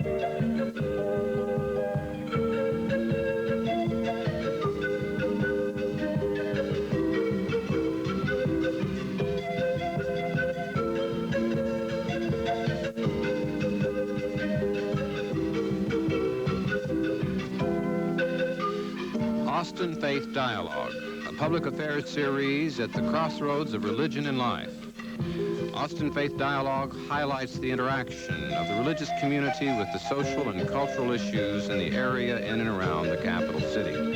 Austin Faith Dialogue, a public affairs series at the crossroads of religion and life. Austin Faith Dialogue highlights the interaction of the religious community with the social and cultural issues in the area in and around the capital city.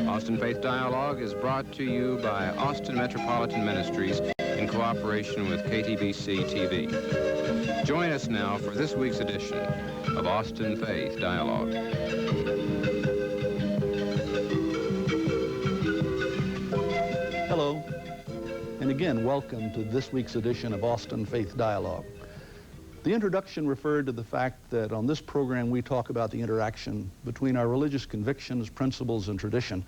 Austin Faith Dialogue is brought to you by Austin Metropolitan Ministries in cooperation with KTBC TV. Join us now for this week's edition of Austin Faith Dialogue. Hello, and again, welcome to this week's edition of Austin Faith Dialogue. The introduction referred to the fact that on this program we talk about the interaction between our religious convictions, principles, and tradition,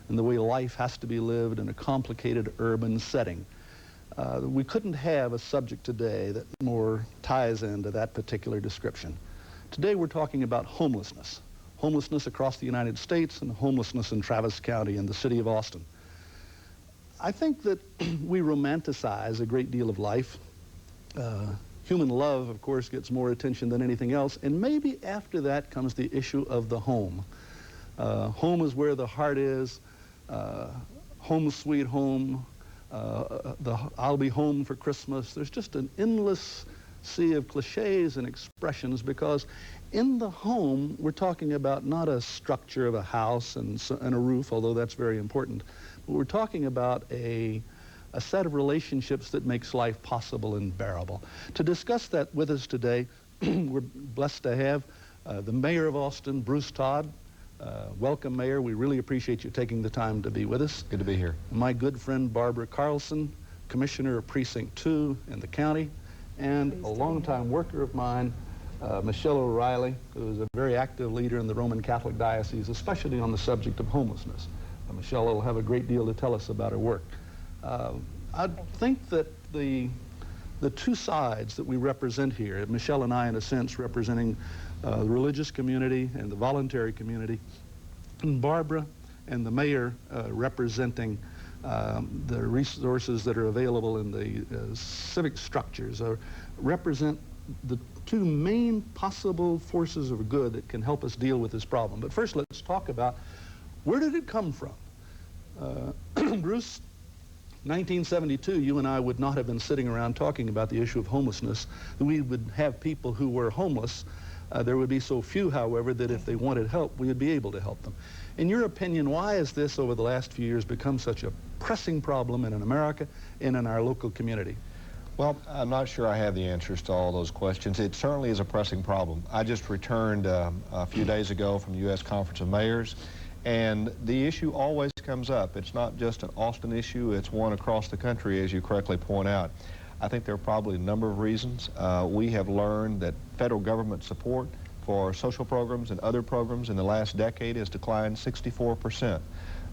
and the way life has to be lived in a complicated urban setting. We couldn't have a subject today that more ties into that particular description. Today we're talking about homelessness. Homelessness across the United States and homelessness in Travis County in the city of Austin. I think that we romanticize a great deal of life. Human love, of course, gets more attention than anything else, and maybe after that comes the issue of the home. Home is where the heart is. Home sweet home. I'll be home for Christmas. There's just an endless sea of cliches and expressions, because in the home we're talking about not a structure of a house and a roof, although that's very important. But we're talking about a set of relationships that makes life possible and bearable. To discuss that with us today, we're blessed to have the mayor of Austin, Bruce Todd. Welcome, Mayor. We really appreciate you taking the time to be with us. Good to be here. My good friend Barbara Carlson, Commissioner of Precinct 2 in the county, and a longtime worker of mine, Michelle O'Reilly, who is a very active leader in the Roman Catholic Diocese, especially on the subject of homelessness. Michelle will have a great deal to tell us about her work. I think that the two sides that we represent here, Michelle and I in a sense representing the religious community and the voluntary community, and Barbara and the mayor representing the resources that are available in the civic structures, represent the two main possible forces of good that can help us deal with this problem. But first, let's talk about, where did it come from? Bruce, 1972, you and I would not have been sitting around talking about the issue of homelessness. We would have people who were homeless. There would be so few, however, that if they wanted help, we would be able to help them. In your opinion, why has this, over the last few years, become such a pressing problem in America and in our local community? Well, I'm not sure I have the answers to all those questions. It certainly is a pressing problem. I just returned a few days ago from the U.S. Conference of Mayors, and the issue always comes up. It's not just an Austin issue, it's one across the country, as you correctly point out. I think there are probably a number of reasons. We have learned that federal government support for social programs and other programs in the last decade has declined 64%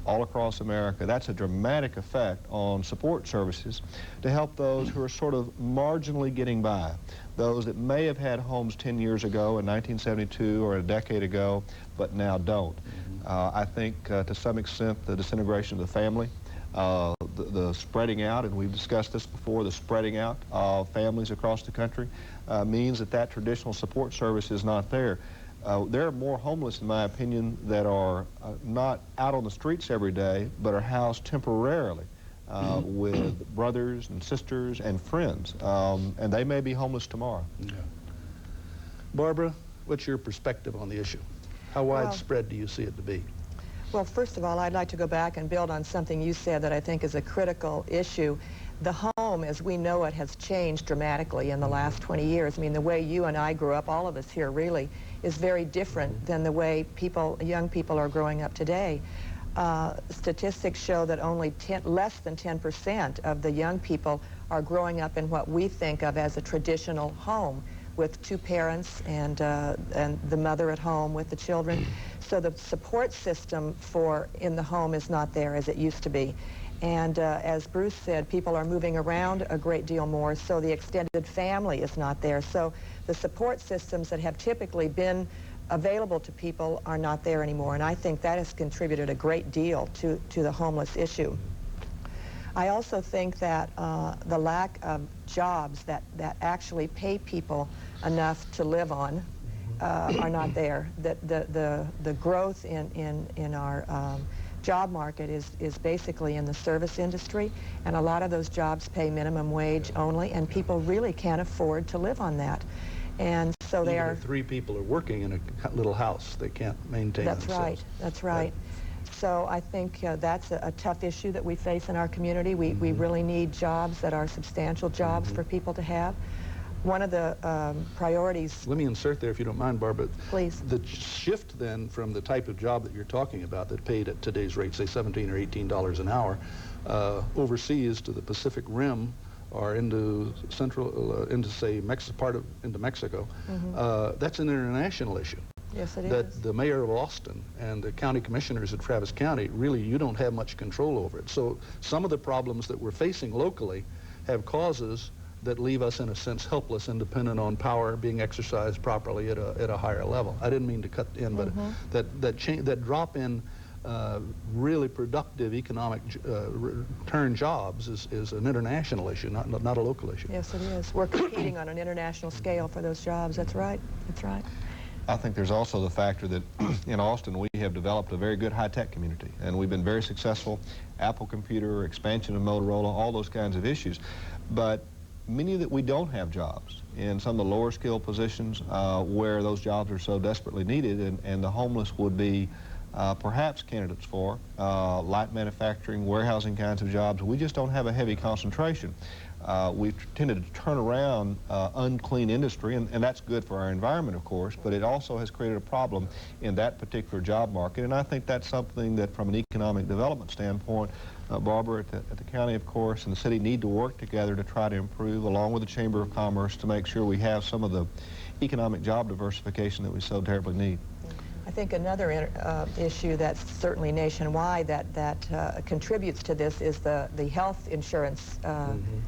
all across America. That's a dramatic effect on support services to help those who are sort of marginally getting by, those that may have had homes 10 years ago in 1972 or a decade ago, but now don't. I think to some extent the disintegration of the family, the spreading out, and we've discussed this before, the spreading out of families across the country means that that traditional support service is not there. There are more homeless, in my opinion, that are not out on the streets every day, but are housed temporarily with brothers and sisters and friends, and they may be homeless tomorrow. Yeah. Barbara, what's your perspective on the issue? How widespread do you see it to be? Well, first of all, I'd like to go back and build on something you said that I think is a critical issue. The home, as we know it, has changed dramatically in the last 20 years. I mean, the way you and I grew up, all of us here really, is very different than the way young people are growing up today. Statistics show that only less than 10% of the young people are growing up in what we think of as a traditional home, with two parents and the mother at home with the children. So the support system in the home is not there as it used to be. And as Bruce said, people are moving around a great deal more, so the extended family is not there. So the support systems that have typically been available to people are not there anymore, and I think that has contributed a great deal to the homeless issue. I also think that the lack of jobs that actually pay people enough to live on are not there. The growth in our job market is basically in the service industry, and a lot of those jobs pay minimum wage only, and people really can't afford to live on that. And so they are... If 3 people are working in a little house, they can't maintain That's themselves. right, that's right. So I think that's a tough issue that we face in our community. We really need jobs that are substantial jobs for people to have. One of the priorities... Let me insert there, if you don't mind, Barbara. Please. The shift then from the type of job that you're talking about that paid at today's rate, say $17 or $18 an hour, overseas to the Pacific Rim or into into Mexico, that's an international issue. Yes, it that is. The mayor of Austin and the county commissioners at Travis County, really, you don't have much control over it. So some of the problems that we're facing locally have causes that leave us, in a sense, helpless and dependent on power being exercised properly at a higher level. I didn't mean to cut in, but that drop in really productive economic return jobs is an international issue, not a local issue. Yes, it is. We're competing on an international scale for those jobs. That's right. That's right. I think there's also the factor that in Austin we have developed a very good high-tech community, and we've been very successful. Apple Computer, expansion of Motorola, all those kinds of issues. But many that we don't have jobs in some of the lower skill positions where those jobs are so desperately needed, and the homeless would be perhaps candidates for light manufacturing, warehousing kinds of jobs. We just don't have a heavy concentration. We've tended to turn around unclean industry, and that's good for our environment, of course, but it also has created a problem in that particular job market, and I think that's something that from an economic development standpoint, Barbara, at the county, of course, and the city need to work together to try to improve, along with the Chamber of Commerce, to make sure we have some of the economic job diversification that we so terribly need. I think another issue that's certainly nationwide that contributes to this is the health insurance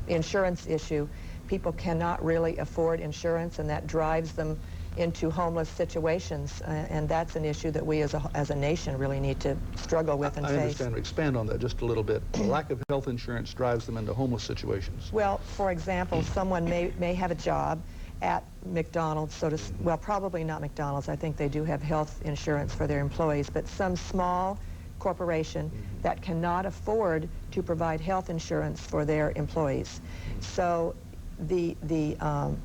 insurance issue. People cannot really afford insurance, and that drives them into homeless situations, and that's an issue that we as a nation really need to struggle with and face. I understand. Expand on that just a little bit. The lack of health insurance drives them into homeless situations. Well, for example, someone may have a job at McDonald's, well, probably not McDonald's. I think they do have health insurance for their employees, but some small corporation that cannot afford to provide health insurance for their employees. So the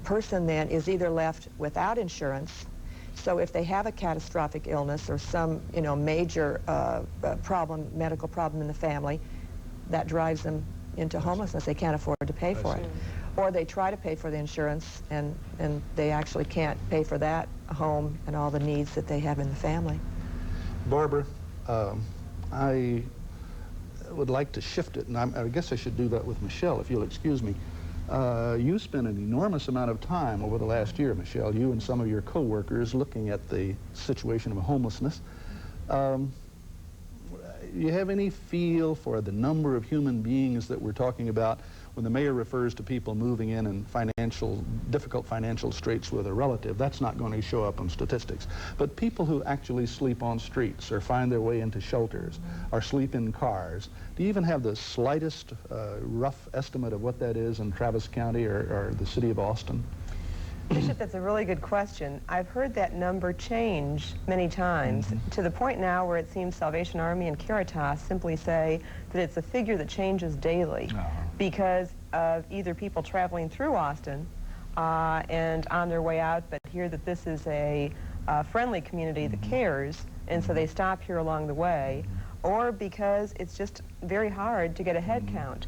person then is either left without insurance. So if they have a catastrophic illness or some major medical problem in the family, that drives them into homelessness. They can't afford to pay for it. Or they try to pay for the insurance, and they actually can't pay for that home and all the needs that they have in the family. Barbara, I would like to shift it, and I guess I should do that with Michelle, if you'll excuse me. You spent an enormous amount of time over the last year, Michelle, you and some of your co-workers, looking at the situation of homelessness. You have any feel for the number of human beings that we're talking about when the mayor refers to people moving in difficult financial straits with a relative? That's not going to show up on statistics. But people who actually sleep on streets or find their way into shelters or sleep in cars, do you even have the slightest rough estimate of what that is in Travis County or the city of Austin? Bishop, that's a really good question. I've heard that number change many times, to the point now where it seems Salvation Army and Caritas simply say that it's a figure that changes daily because of either people traveling through Austin and on their way out, but hear that this is a friendly community that cares, and so they stop here along the way, or because it's just very hard to get a head count.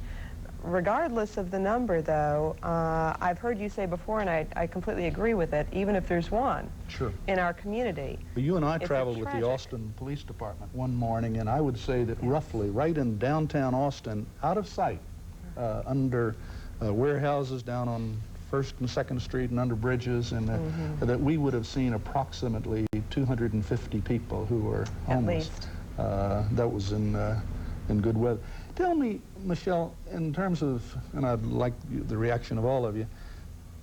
Regardless of the number, though, I've heard you say before, and I completely agree with it, even if there's one in our community. Well, you and I traveled with the Austin Police Department one morning, and I would say that roughly right in downtown Austin, out of sight, under warehouses down on 1st and 2nd Street and under bridges, and that we would have seen approximately 250 people who were homeless. At least. That was in good weather. Tell me, Michelle, in terms of, and I'd like the reaction of all of you,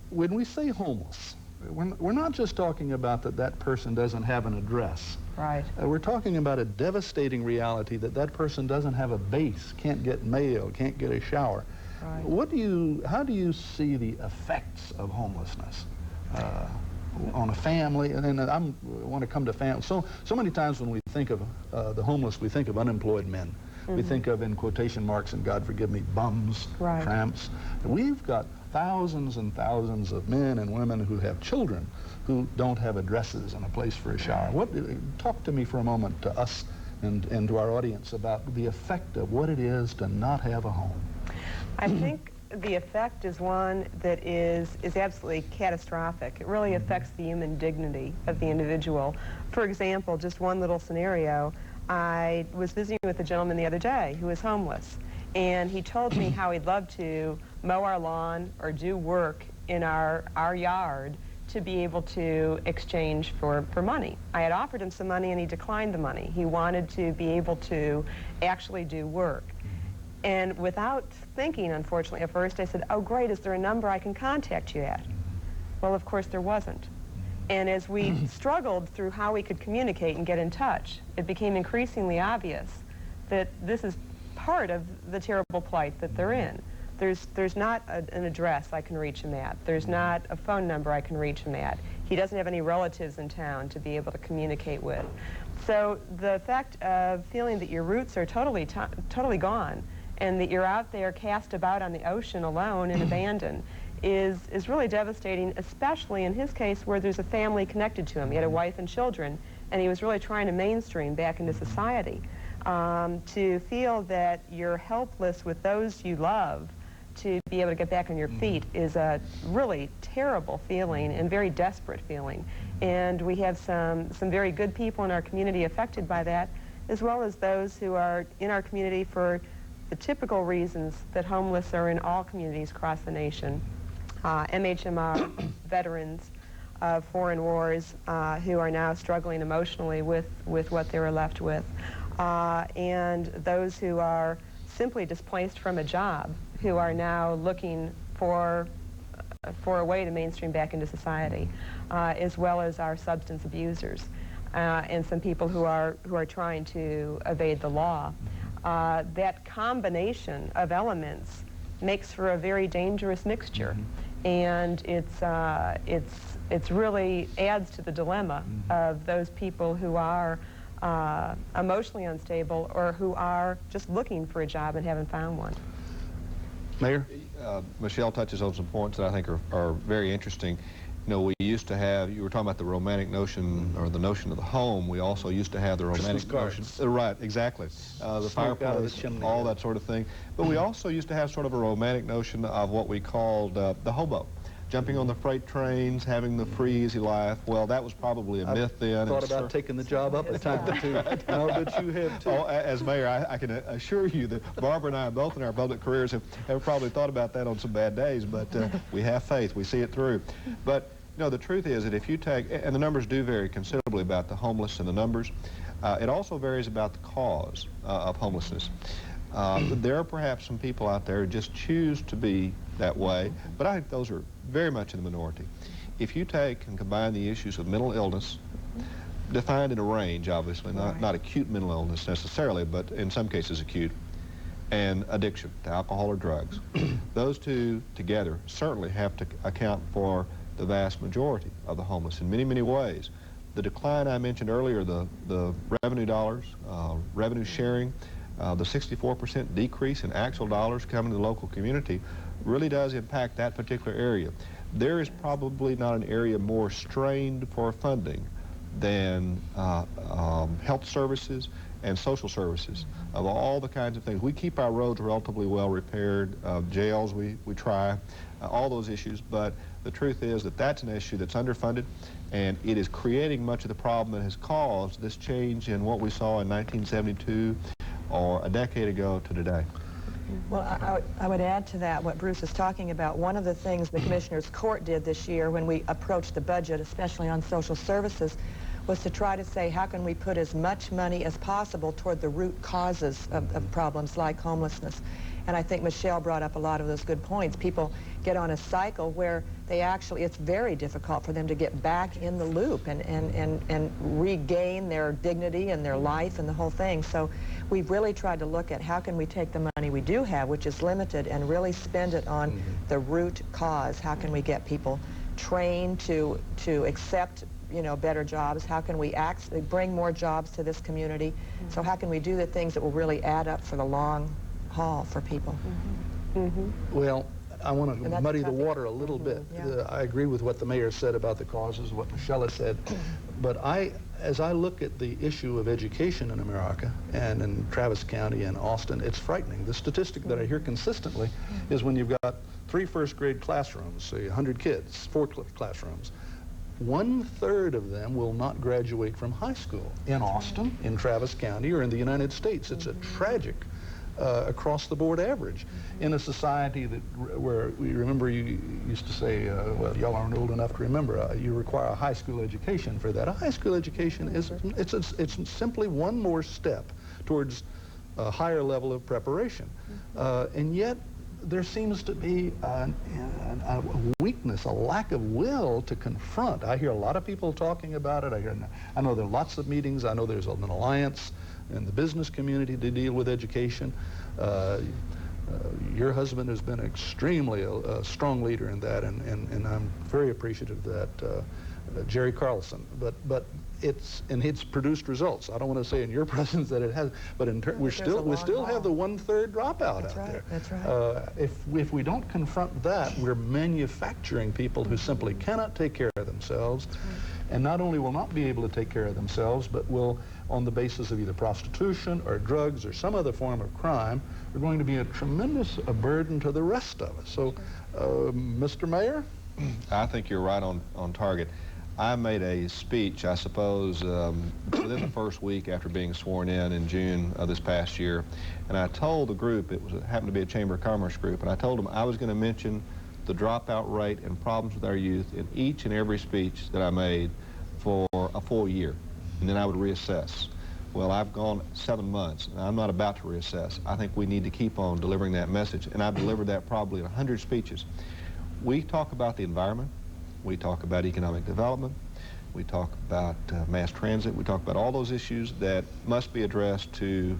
when we say homeless, we're not just talking about that person doesn't have an address. Right. We're talking about a devastating reality that person doesn't have a base, can't get mail, can't get a shower. Right. How do you see the effects of homelessness on a family? And then I want to come to family. So many times when we think of the homeless, we think of unemployed men. We think of, in quotation marks, and God forgive me, bums, right. tramps. We've got thousands and thousands of men and women who have children who don't have addresses and a place for a shower. Talk to me for a moment, to us and to our audience, about the effect of what it is to not have a home. I think the effect is one that is absolutely catastrophic. It really affects the human dignity of the individual. For example, just one little scenario, I was visiting with a gentleman the other day who was homeless, and he told me how he'd love to mow our lawn or do work in our yard to be able to exchange for money. I had offered him some money and he declined the money. He wanted to be able to actually do work. And without thinking, unfortunately, at first, I said, oh, great, is there a number I can contact you at? Well, of course, there wasn't. And as we struggled through how we could communicate and get in touch, it became increasingly obvious that this is part of the terrible plight that they're in. There's not an address I can reach him at. There's not a phone number I can reach him at. He doesn't have any relatives in town to be able to communicate with. So the fact of feeling that your roots are totally gone, and that you're out there cast about on the ocean alone and abandoned is really devastating, especially in his case where there's a family connected to him. He had a wife and children, and he was really trying to mainstream back into society. To feel that you're helpless with those you love to be able to get back on your feet is a really terrible feeling and very desperate feeling. And we have some very good people in our community affected by that, as well as those who are in our community for the typical reasons that homeless are in all communities across the nation. MHMR, veterans of foreign wars who are now struggling emotionally with what they were left with, and those who are simply displaced from a job, who are now looking for a way to mainstream back into society, as well as our substance abusers, and some people who are trying to evade the law. That combination of elements makes for a very dangerous mixture, and it's really adds to the dilemma of those people who are emotionally unstable or who are just looking for a job and haven't found one. Mayor? Michelle touches on some points that I think are very interesting. You know, we used to have, you were talking about the romantic notion, or the notion of the home. We also used to have the romantic notion. Right, exactly. The fireplace, all that sort of thing. But we also used to have sort of a romantic notion of what we called the hobo. Jumping on the freight trains, having the free, easy life. Well, that was probably a myth then. I thought about taking the job up a time or two. No, but you have too. Oh, as mayor, I can assure you that Barbara and I, both in our public careers, have probably thought about that on some bad days, but we have faith. We see it through. But, you know, the truth is that if you take, and the numbers do vary considerably about the homeless and the numbers, it also varies about the cause of homelessness. There are perhaps some people out there who just choose to be that way, but I think those are very much in the minority. If you take and combine the issues of mental illness, defined in a range, obviously, not acute mental illness necessarily, but in some cases acute, and addiction to alcohol or drugs, those two together certainly have to account for the vast majority of the homeless in many, many ways. The decline I mentioned earlier, the revenue dollars, revenue sharing, the 64% decrease in actual dollars coming to the local community really does impact that particular area. There is probably not an area more strained for funding than health services and social services, of all the kinds of things. We keep our roads relatively well repaired, jails we try, all those issues, but the truth is that that's an issue that's underfunded, and it is creating much of the problem that has caused this change in what we saw in 1972 or a decade ago to today. Well, I would add to that what Bruce is talking about. One of the things the Commissioner's Court did this year when we approached the budget, especially on social services, was to try to say, how can we put as much money as possible toward the root causes of problems like homelessness? And I think Michelle brought up a lot of those good points. People get on a cycle where they actually, it's very difficult for them to get back in the loop and regain their dignity and their life and the whole thing. So we've really tried to look at how can we take the money we do have, which is limited, and really spend it on the root cause. How can we get people trained to accept, you know, better jobs? How can we bring more jobs to this community? So how can we do the things that will really add up for the long haul for people? Well, I want to muddy the water a little bit. I agree with what the mayor said about the causes, what Michelle has said, but as I look at the issue of education in America and in Travis County and Austin, it's frightening. The statistic that I hear consistently is when you've got 3 first-grade classrooms, say 100 kids, 4 classrooms, 1/3 of them will not graduate from high school in Austin, in Travis County, or in the United States. It's a tragic across-the-board average in a society where we remember you used to say, well, y'all aren't old enough to remember, you require a high school education for that. A high school education is it's simply one more step towards a higher level of preparation, and yet there seems to be a weakness, a lack of will to confront. I hear a lot of people talking about it. I know there are lots of meetings. I know there's an alliance in the business community to deal with education. Your husband has been extremely a strong leader in that, and I'm very appreciative of that, Jerry Carlson. But it's produced results. I don't want to say in your presence that it has, but we still have the 1/3 dropout out there. That's right. If we don't confront that, we're manufacturing people who simply cannot take care of themselves, and not only will not be able to take care of themselves, but will, on the basis of either prostitution or drugs or some other form of crime, are going to be a tremendous burden to the rest of us. So, Mr. Mayor? I think you're right on target. I made a speech, I suppose, within the first week after being sworn in June of this past year, and I told the group, it happened to be a Chamber of Commerce group, and I told them I was going to mention the dropout rate and problems with our youth in each and every speech that I made for a full year, and then I would reassess. Well, I've gone 7 months, and I'm not about to reassess. I think we need to keep on delivering that message, and I've delivered that probably in 100 speeches. We talk about the environment, we talk about economic development, we talk about mass transit, we talk about all those issues that must be addressed to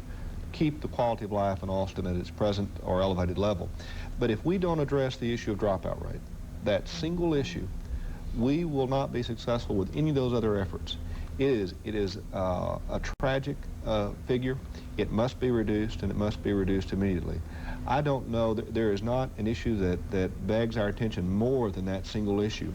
keep the quality of life in Austin at its present or elevated level. But if we don't address the issue of dropout rate, that single issue, we will not be successful with any of those other efforts. It is a tragic figure. It must be reduced, and it must be reduced immediately. I don't know, there is not an issue that begs our attention more than that single issue.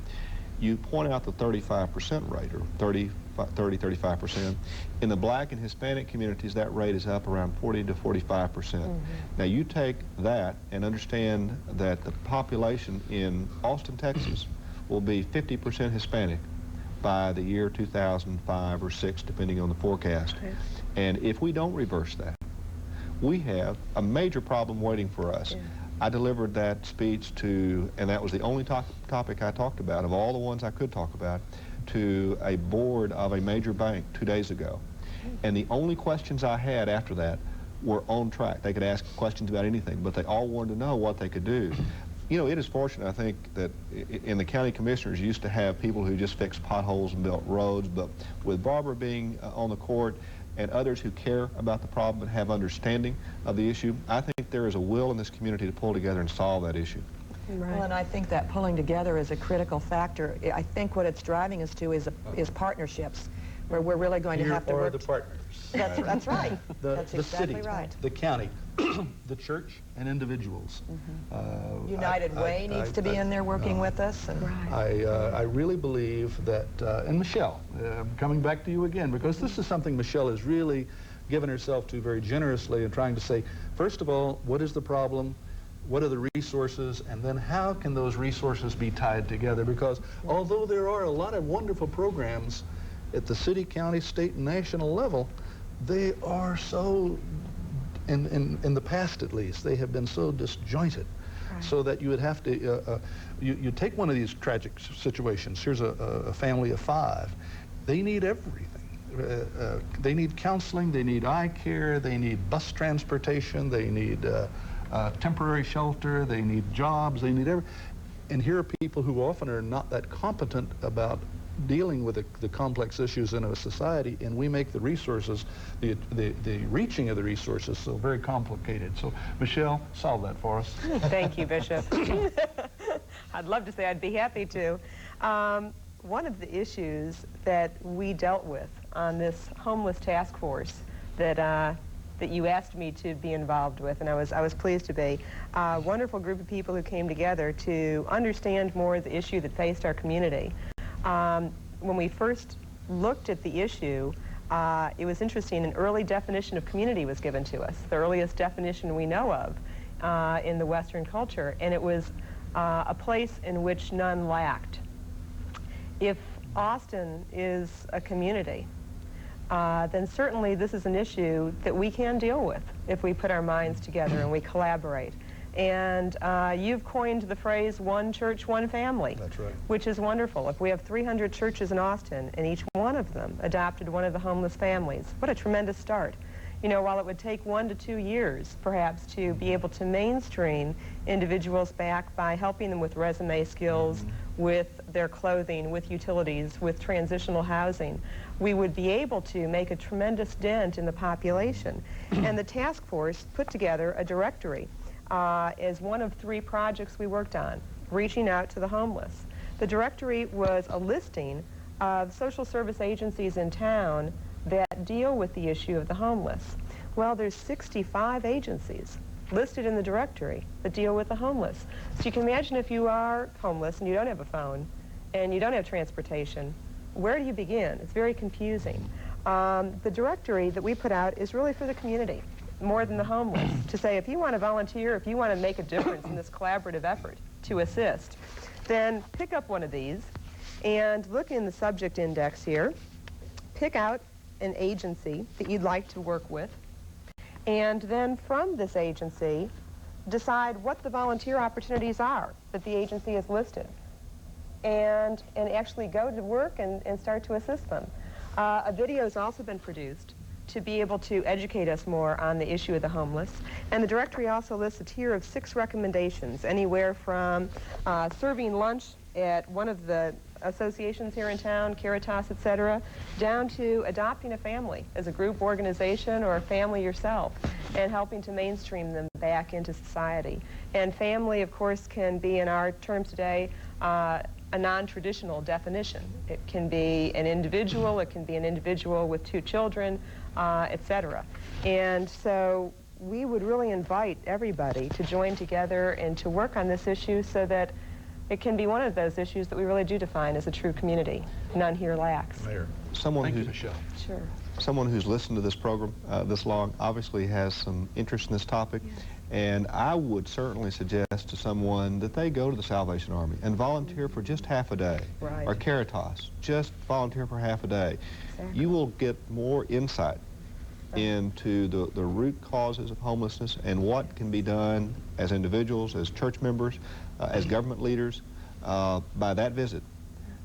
You point out the 35% rate, or 35%. In the Black and Hispanic communities, that rate is up around 40 to 45%. Now, you take that and understand that the population in Austin, Texas, will be 50% Hispanic by the year 2005 or 6, depending on the forecast. And if we don't reverse that, we have a major problem waiting for us. I delivered that speech and that was the only topic I talked about, of all the ones I could talk about, to a board of a major bank 2 days ago. And the only questions I had after that were on track. They could ask questions about anything, but they all wanted to know what they could do. You know, it is fortunate, I think, that in the county commissioners used to have people who just fixed potholes and built roads, but with Barbara being on the court and others who care about the problem and have understanding of the issue, I think there is a will in this community to pull together and solve that issue. Well, and I think that pulling together is a critical factor. I think what it's driving us to is partnerships, where we're really going to have to work. You are the partners. That's right. That's the exactly city, right. the county, the church, and individuals. United Way needs to be in there working with us. And I really believe that, and Michelle, coming back to you again, because this is something Michelle has really given herself to very generously in trying to say, first of all, what is the problem? What are the resources? And then how can those resources be tied together? Because although there are a lot of wonderful programs at the city, county, state, and national level, they are so, in the past at least, they have been so disjointed. So that you would have to, you take one of these tragic situations. Here's a family of 5, they need everything. They need counseling, they need eye care, they need bus transportation, they need temporary shelter, they need jobs, they need everything. And here are people who often are not that competent about dealing with the complex issues in a society, and we make the resources, the reaching of the resources so very complicated. So, Michelle, solve that for us. Thank you, Bishop. I'd love to say I'd be happy to. One of the issues that we dealt with on this homeless task force that you asked me to be involved with, and I was pleased to be, a wonderful group of people who came together to understand more the issue that faced our community. When we first looked at the issue, it was interesting, an early definition of community was given to us, the earliest definition we know of in the Western culture, and it was a place in which none lacked. If Austin is a community, then certainly this is an issue that we can deal with if we put our minds together and we collaborate. And you've coined the phrase, one church, one family. That's right. Which is wonderful. If we have 300 churches in Austin and each one of them adopted one of the homeless families, what a tremendous start. You know, while it would take 1 to 2 years, perhaps, to be able to mainstream individuals back by helping them with resume skills, with their clothing, with utilities, with transitional housing, we would be able to make a tremendous dent in the population. And the task force put together a directory as one of 3 projects we worked on, reaching out to the homeless. The directory was a listing of social service agencies in town that deal with the issue of the homeless. Well, there's 65 agencies listed in the directory that deal with the homeless. So you can imagine if you are homeless and you don't have a phone and you don't have transportation, where do you begin? It's very confusing. The directory that we put out is really for the community, more than the homeless, to say if you want to volunteer, if you want to make a difference in this collaborative effort to assist, then pick up one of these and look in the subject index here, pick out an agency that you'd like to work with, and then from this agency, decide what the volunteer opportunities are that the agency has listed, and actually go to work and start to assist them. A video has also been produced to be able to educate us more on the issue of the homeless, and the directory also lists a tier of 6 recommendations, anywhere from serving lunch at one of the associations here in town, Caritas, etc., down to adopting a family as a group organization or a family yourself and helping to mainstream them back into society. And family, of course, can be, in our terms today, a non-traditional definition. It can be an individual, it can be an individual with 2 children, etc. And so we would really invite everybody to join together and to work on this issue so that it can be one of those issues that we really do define as a true community. None here lacks. Mayor, Someone thank who, you, Michelle. Sure. Someone who's listened to this program this long obviously has some interest in this topic, and I would certainly suggest to someone that they go to the Salvation Army and volunteer for just half a day, Right. or Caritas, just volunteer for half a day. Exactly. You will get more insight into the root causes of homelessness and what can be done as individuals, as church members, as government leaders by that visit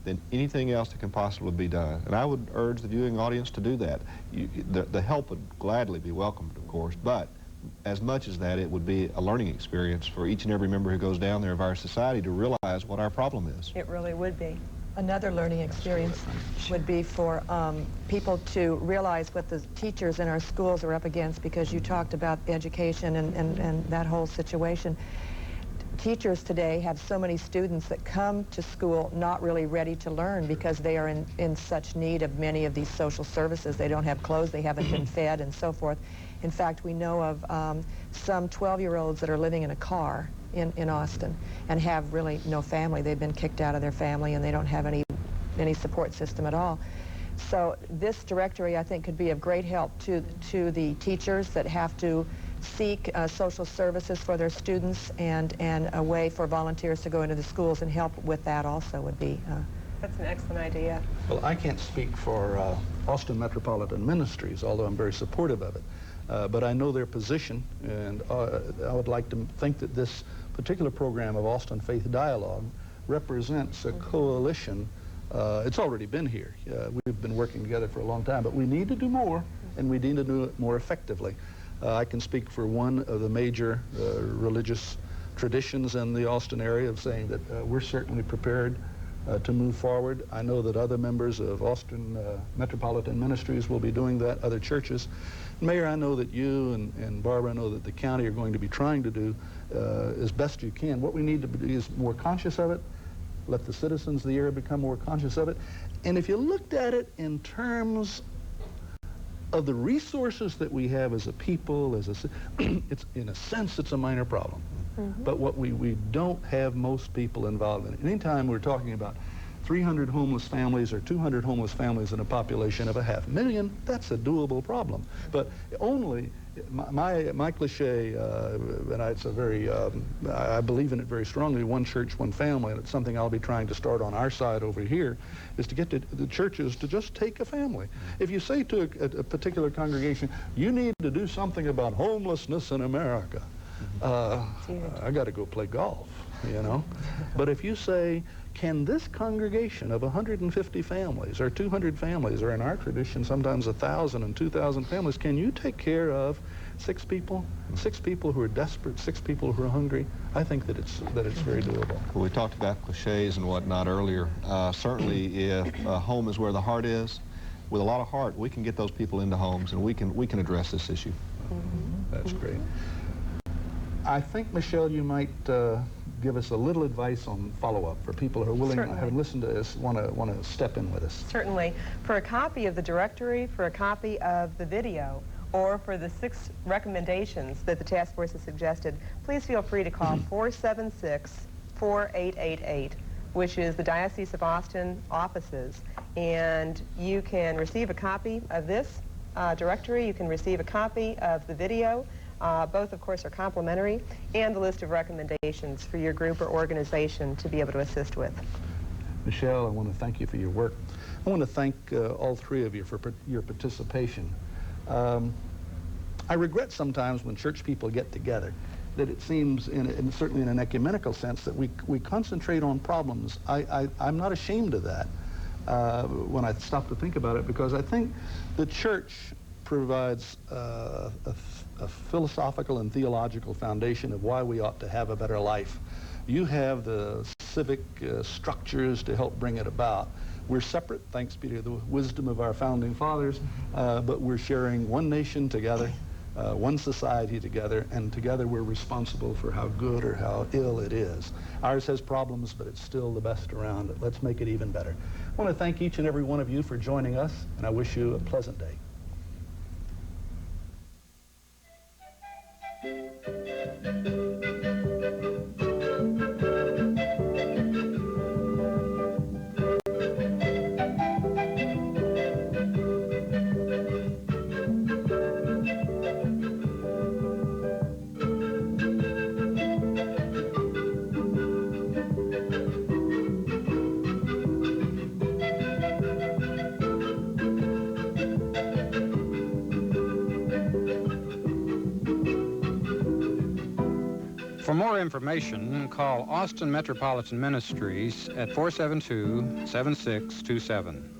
than anything else that can possibly be done. And I would urge the viewing audience to do that. The help would gladly be welcomed, of course, but as much as that, it would be a learning experience for each and every member who goes down there of our society to realize what our problem is. It really would be. Another learning experience would be for people to realize what the teachers in our schools are up against, because you talked about education and that whole situation. Teachers today have so many students that come to school not really ready to learn because they are in such need of many of these social services. They don't have clothes, they haven't been fed, and so forth. In fact, we know of some 12-year-olds that are living in a car in Austin and have really no family. They've been kicked out of their family and they don't have any support system at all. So this directory, I think, could be of great help to the teachers that have to seek social services for their students, and a way for volunteers to go into the schools and help with that also would be. That's an excellent idea. Well, I can't speak for Austin Metropolitan Ministries, although I'm very supportive of it. But I know their position, and I would like to think that this particular program of Austin Faith Dialogue represents a coalition It's already been here. We've been working together for a long time, but we need to do more, and we need to do it more effectively. I can speak for one of the major religious traditions in the Austin area of saying that we're certainly prepared to move forward. I know that other members of Austin Metropolitan Ministries will be doing that, other churches. Mayor, I know that you and Barbara, I know that the county are going to be trying to do as best you can. What we need to be is more conscious of it, let the citizens of the area become more conscious of it. And if you looked at it in terms of the resources that we have as a people, it's in a sense, it's a minor problem. But what we don't have most people involved in it. Anytime we're talking about 300 homeless families or 200 homeless families in a population of 500,000, that's a doable problem. But only, my cliche, and it's a very, I believe in it very strongly, one church, one family, and it's something I'll be trying to start on our side over here, is to get the churches to just take a family. If you say to a particular congregation, you need to do something about homelessness in America, I got to go play golf, you know. But if you say, can this congregation of 150 families or 200 families, or in our tradition sometimes 1,000 and 2,000 families, can you take care of 6 people who are desperate, 6 people who are hungry? I think that it's very doable. Well, we talked about cliches and whatnot earlier. Certainly, if home is where the heart is, with a lot of heart, we can get those people into homes, and we can address this issue. That's great. I think, Michelle, you might give us a little advice on follow-up for people who are willing, having listened to this, want to step in with us. Certainly. For a copy of the directory, for a copy of the video, or for the 6 recommendations that the task force has suggested, please feel free to call 476-4888, which is the Diocese of Austin offices. And you can receive a copy of this directory. You can receive a copy of the video. Both, of course, are complimentary, and the list of recommendations for your group or organization to be able to assist with. Michelle, I want to thank you for your work. I want to thank all 3 of you for your participation. I regret sometimes when church people get together that it seems, certainly in an ecumenical sense, that we concentrate on problems. I'm not ashamed of that when I stop to think about it, because I think the church provides a philosophical and theological foundation of why we ought to have a better life. You have the civic structures to help bring it about. We're separate, thanks be to the wisdom of our founding fathers, but we're sharing one nation together, one society together, and together we're responsible for how good or how ill it is. Ours has problems, but it's still the best around. Let's make it even better. I want to thank each and every one of you for joining us, and I wish you a pleasant day. For more information, call Austin Metropolitan Ministries at 472-7627.